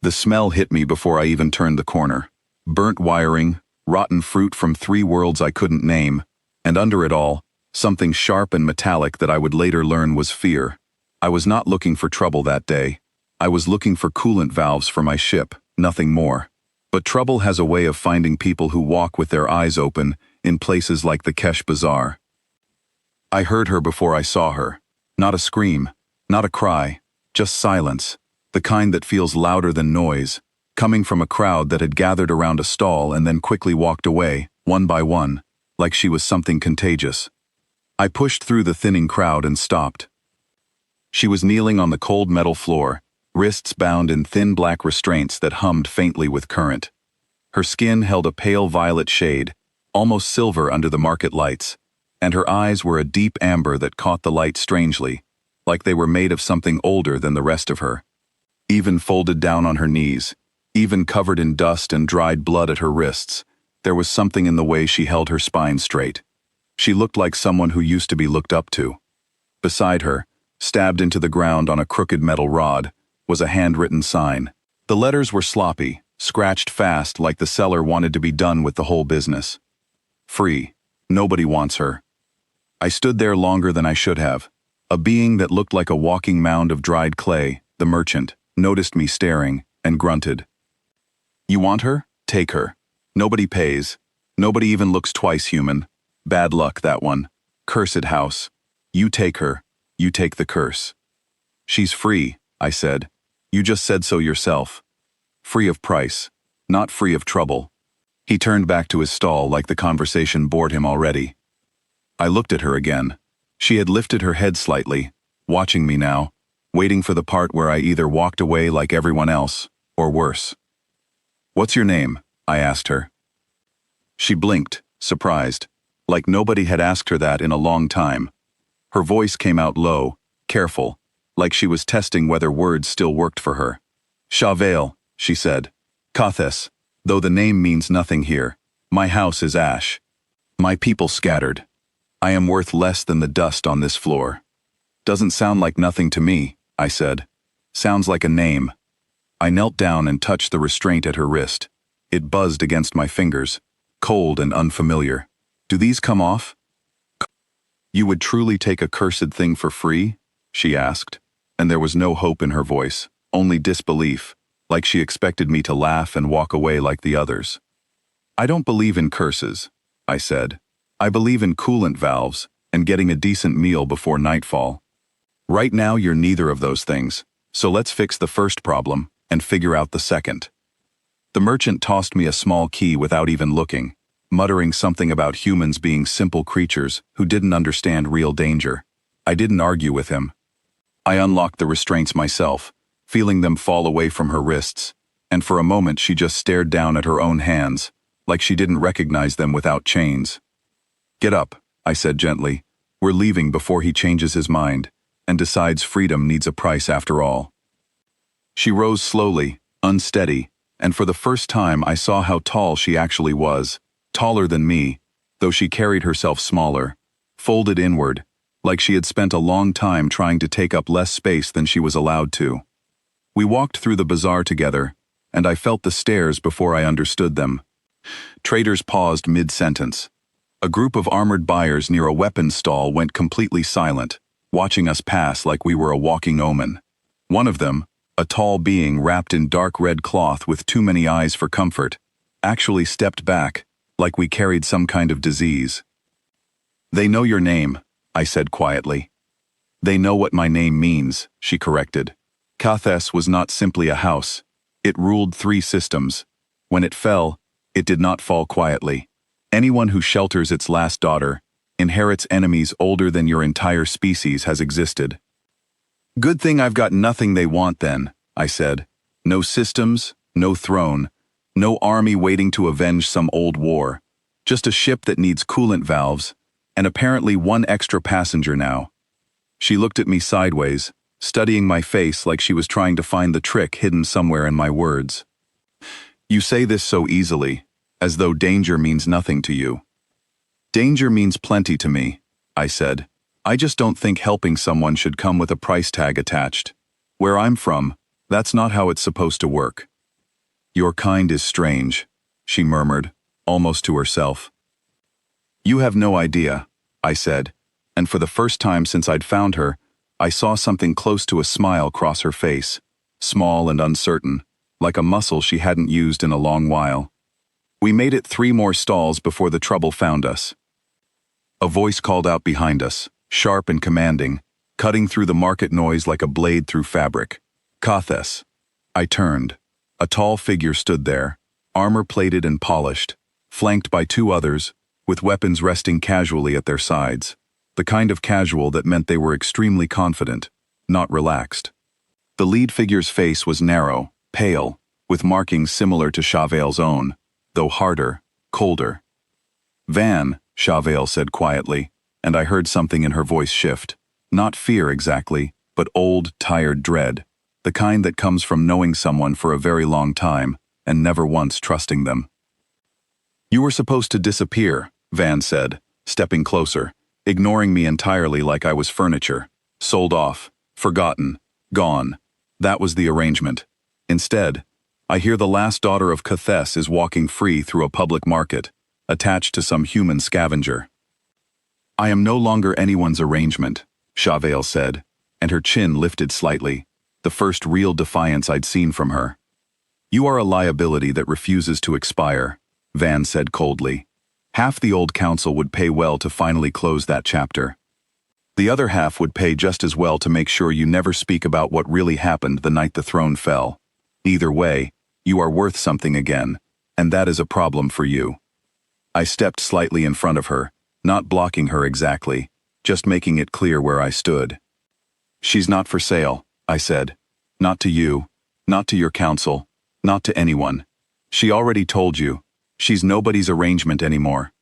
The smell hit me before I even turned the corner. Burnt wiring, rotten fruit from 3 worlds I couldn't name, and under it all, something sharp and metallic that I would later learn was fear. I was not looking for trouble that day. I was looking for coolant valves for my ship, nothing more. But trouble has a way of finding people who walk with their eyes open in places like the Kesh Bazaar. I heard her before I saw her. Not a scream, not a cry, just silence, the kind that feels louder than noise, coming from a crowd that had gathered around a stall and then quickly walked away, one by one, like she was something contagious. I pushed through the thinning crowd and stopped. She was kneeling on the cold metal floor, wrists bound in thin black restraints that hummed faintly with current. Her skin held a pale violet shade, almost silver under the market lights, and her eyes were a deep amber that caught the light strangely, like they were made of something older than the rest of her. Even folded down on her knees, even covered in dust and dried blood at her wrists, there was something in the way she held her spine straight. She looked like someone who used to be looked up to. Beside her, stabbed into the ground on a crooked metal rod, was a handwritten sign. The letters were sloppy, scratched fast like the seller wanted to be done with the whole business. Free. Nobody wants her. I stood there longer than I should have. A being that looked like a walking mound of dried clay, the merchant, noticed me staring and grunted. You want her? Take her. Nobody pays. Nobody even looks twice human. Bad luck, that one. Cursed house. You take her. You take the curse. She's free, I said. You just said so yourself. Free of price, not free of trouble. He turned back to his stall like the conversation bored him already. I looked at her again. She had lifted her head slightly, watching me now, waiting for the part where I either walked away like everyone else, or worse. What's your name? I asked her. She blinked, surprised, like nobody had asked her that in a long time. Her voice came out low, careful, like she was testing whether words still worked for her. Chauvel, she said. Kathes, though the name means nothing here. My house is ash. My people scattered. I am worth less than the dust on this floor. Doesn't sound like nothing to me, I said. Sounds like a name. I knelt down and touched the restraint at her wrist. It buzzed against my fingers, cold and unfamiliar. Do these come off? You would truly take a cursed thing for free? She asked, and there was no hope in her voice, only disbelief, like she expected me to laugh and walk away like the others. I don't believe in curses, I said. I believe in coolant valves and getting a decent meal before nightfall. Right now you're neither of those things, so let's fix the first problem and figure out the second. The merchant tossed me a small key without even looking, muttering something about humans being simple creatures who didn't understand real danger. I didn't argue with him. I unlocked the restraints myself, feeling them fall away from her wrists, and for a moment she just stared down at her own hands, like she didn't recognize them without chains. Get up, I said gently. We're leaving before he changes his mind and decides freedom needs a price after all. She rose slowly, unsteady, and for the first time I saw how tall she actually was, taller than me, though she carried herself smaller, folded inward, like she had spent a long time trying to take up less space than she was allowed to. We walked through the bazaar together, and I felt the stares before I understood them. Traders paused mid-sentence. A group of armored buyers near a weapons stall went completely silent, watching us pass like we were a walking omen. One of them, a tall being wrapped in dark red cloth with too many eyes for comfort, actually stepped back, like we carried some kind of disease. They know your name, I said quietly. They know what my name means, she corrected. Kathes was not simply a house. It ruled 3 systems. When it fell, it did not fall quietly. Anyone who shelters its last daughter inherits enemies older than your entire species has existed. Good thing I've got nothing they want then, I said. No systems, no throne, no army waiting to avenge some old war. Just a ship that needs coolant valves, and apparently 1 extra passenger now. She looked at me sideways, studying my face like she was trying to find the trick hidden somewhere in my words. You say this so easily, as though danger means nothing to you. Danger means plenty to me, I said. I just don't think helping someone should come with a price tag attached. Where I'm from, That's not how it's supposed to work. Your kind is strange, she murmured, almost to herself. You have no idea, I said, and for the first time since I'd found her, I saw something close to a smile cross her face, small and uncertain, like a muscle she hadn't used in a long while. We made it 3 more stalls before the trouble found us. A voice called out behind us, sharp and commanding, cutting through the market noise like a blade through fabric. Kathes. I turned. A tall figure stood there, armor-plated and polished, flanked by 2 others, with weapons resting casually at their sides, the kind of casual that meant they were extremely confident, not relaxed. The lead figure's face was narrow, pale, with markings similar to Chauvel's own, though harder, colder. Van, Chauvel said quietly, and I heard something in her voice shift. Not fear exactly, but old, tired dread, the kind that comes from knowing someone for a very long time and never once trusting them. You were supposed to disappear, Van said, stepping closer, ignoring me entirely like I was furniture. Sold off, forgotten, gone. That was the arrangement. Instead, I hear the last daughter of Kathes is walking free through a public market, attached to some human scavenger. I am no longer anyone's arrangement, Chauvel said, and her chin lifted slightly, the first real defiance I'd seen from her. You are a liability that refuses to expire, Van said coldly. Half the old council would pay well to finally close that chapter. The other half would pay just as well to make sure you never speak about what really happened the night the throne fell. Either way, you are worth something again, and that is a problem for you. I stepped slightly in front of her, not blocking her exactly, just making it clear where I stood. She's not for sale, I said. Not to you, not to your council, not to anyone. She already told you. She's nobody's arrangement anymore.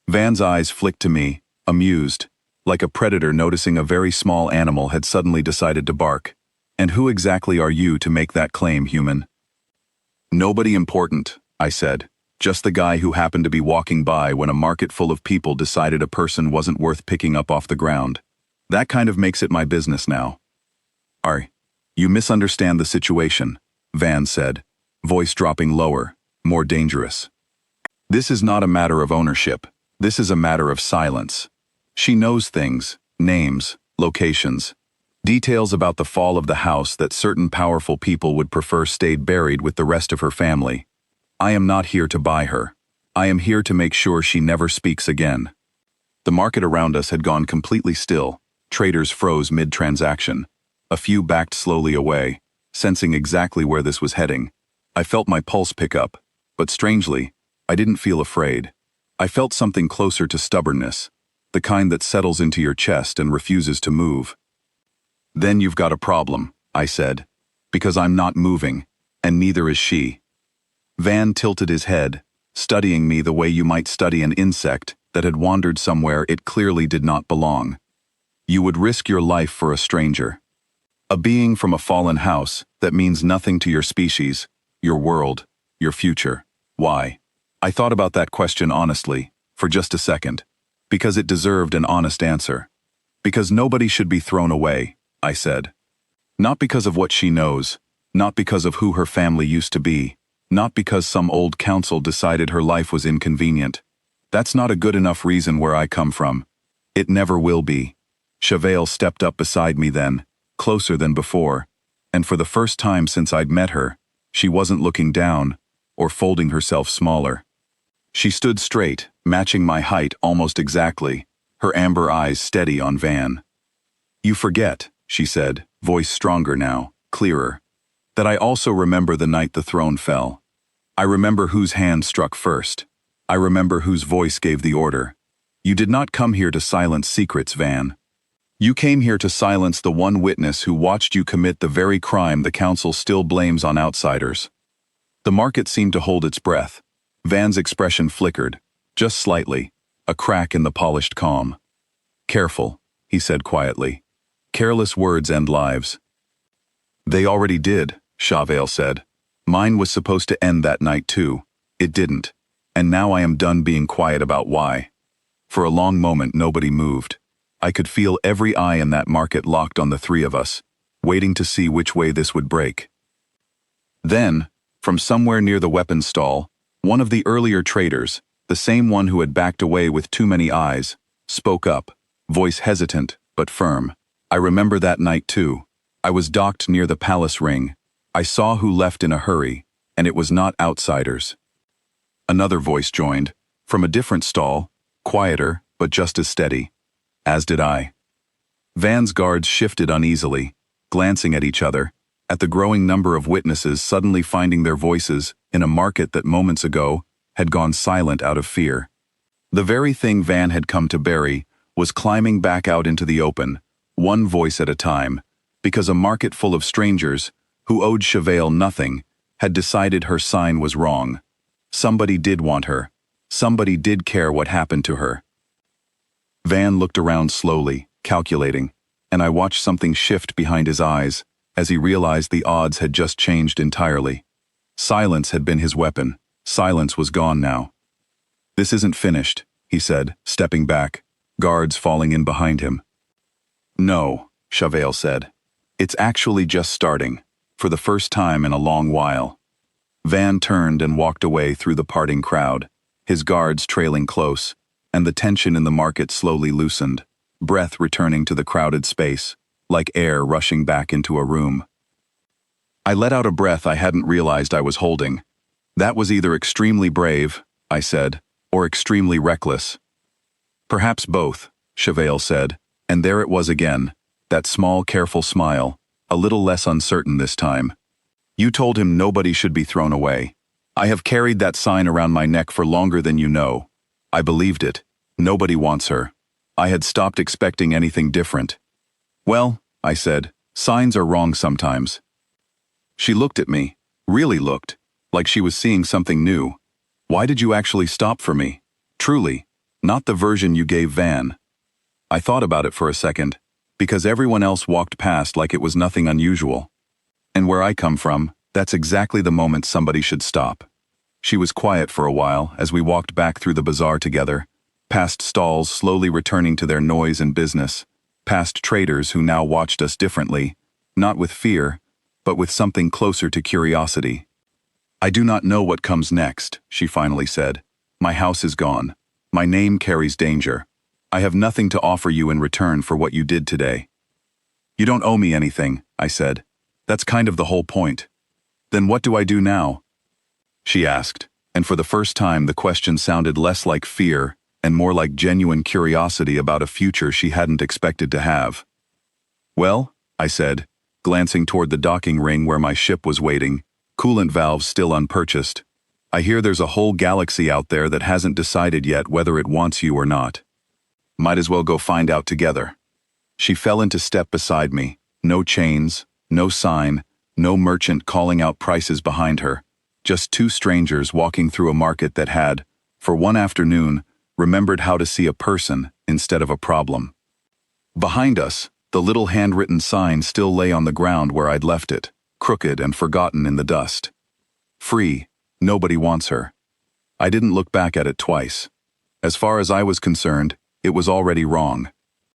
Van's eyes flicked to me, amused, like a predator noticing a very small animal had suddenly decided to bark. And who exactly are you to make that claim, human? Nobody important, I said. Just the guy who happened to be walking by when a market full of people decided a person wasn't worth picking up off the ground. That kind of makes it my business now. You misunderstand the situation, Van said, voice dropping lower, more dangerous. This is not a matter of ownership. This is a matter of silence. She knows things, names, locations, details about the fall of the house that certain powerful people would prefer stayed buried with the rest of her family. I am not here to buy her. I am here to make sure she never speaks again. The market around us had gone completely still. Traders froze mid-transaction. A few backed slowly away, sensing exactly where this was heading. I felt my pulse pick up, but strangely, I didn't feel afraid. I felt something closer to stubbornness, the kind that settles into your chest and refuses to move. Then you've got a problem, I said, because I'm not moving, and neither is she. Van tilted his head, studying me the way you might study an insect that had wandered somewhere it clearly did not belong. You would risk your life for a stranger. A being from a fallen house that means nothing to your species, your world, your future. Why? I thought about that question honestly, for just a second, because it deserved an honest answer. Because nobody should be thrown away, I said. Not because of what she knows, not because of who her family used to be, not because some old council decided her life was inconvenient. That's not a good enough reason where I come from. It never will be. Chauvel stepped up beside me then, closer than before, and for the first time since I'd met her, she wasn't looking down, or folding herself smaller. She stood straight, matching my height almost exactly, her amber eyes steady on Van. You forget, she said, voice stronger now, clearer, that I also remember the night the throne fell. I remember whose hand struck first. I remember whose voice gave the order. You did not come here to silence secrets, Van. You came here to silence the one witness who watched you commit the very crime the council still blames on outsiders. The market seemed to hold its breath. Van's expression flickered, just slightly, a crack in the polished calm. Careful, he said quietly. Careless words end lives. They already did, Chauvel said. Mine was supposed to end that night too. It didn't. And now I am done being quiet about why. For a long moment nobody moved. I could feel every eye in that market locked on the 3 of us, waiting to see which way this would break. Then, from somewhere near the weapons stall, one of the earlier traders, the same one who had backed away with too many eyes, spoke up, voice hesitant but firm. I remember that night too. I was docked near the palace ring. I saw who left in a hurry, and it was not outsiders. Another voice joined, from a different stall, quieter but just as steady. As did I. Van's guards shifted uneasily, glancing at each other, at the growing number of witnesses suddenly finding their voices in a market that moments ago had gone silent out of fear. The very thing Van had come to bury was climbing back out into the open, one voice at a time, because a market full of strangers, who owed Chevelle nothing, had decided her sign was wrong. Somebody did want her. Somebody did care what happened to her. Van looked around slowly, calculating, and I watched something shift behind his eyes as he realized the odds had just changed entirely. Silence had been his weapon. Silence was gone now. "This isn't finished," he said, stepping back, guards falling in behind him. "No," Chevelle said. "It's actually just starting, for the first time in a long while." Van turned and walked away through the parting crowd, his guards trailing close, and the tension in the market slowly loosened, breath returning to the crowded space, like air rushing back into a room. I let out a breath I hadn't realized I was holding. "That was either extremely brave," I said, "or extremely reckless." "Perhaps both," Chevelle said, and there it was again, that small, careful smile, a little less uncertain this time. "You told him nobody should be thrown away. I have carried that sign around my neck for longer than you know. I believed it. Nobody wants her. I had stopped expecting anything different." "Well," I said, "signs are wrong sometimes." She looked at me, really looked, like she was seeing something new. "Why did you actually stop for me? Truly, not the version you gave Van." I thought about it for a second, because everyone else walked past like it was nothing unusual. And where I come from, that's exactly the moment somebody should stop. She was quiet for a while as we walked back through the bazaar together, past stalls slowly returning to their noise and business, past traders who now watched us differently, not with fear, but with something closer to curiosity. "I do not know what comes next," she finally said. "My house is gone. My name carries danger. I have nothing to offer you in return for what you did today." "You don't owe me anything," I said. "That's kind of the whole point." "Then what do I do now?" she asked, and for the first time the question sounded less like fear and more like genuine curiosity about a future she hadn't expected to have. "Well," I said, glancing toward the docking ring where my ship was waiting, coolant valves still unpurchased. "I hear there's a whole galaxy out there that hasn't decided yet whether it wants you or not. Might as well go find out together." She fell into step beside me, no chains, no sign, no merchant calling out prices behind her, just two strangers walking through a market that had, for one afternoon, remembered how to see a person instead of a problem. Behind us, the little handwritten sign still lay on the ground where I'd left it, crooked and forgotten in the dust. "Free, nobody wants her." I didn't look back at it twice. As far as I was concerned, it was already wrong.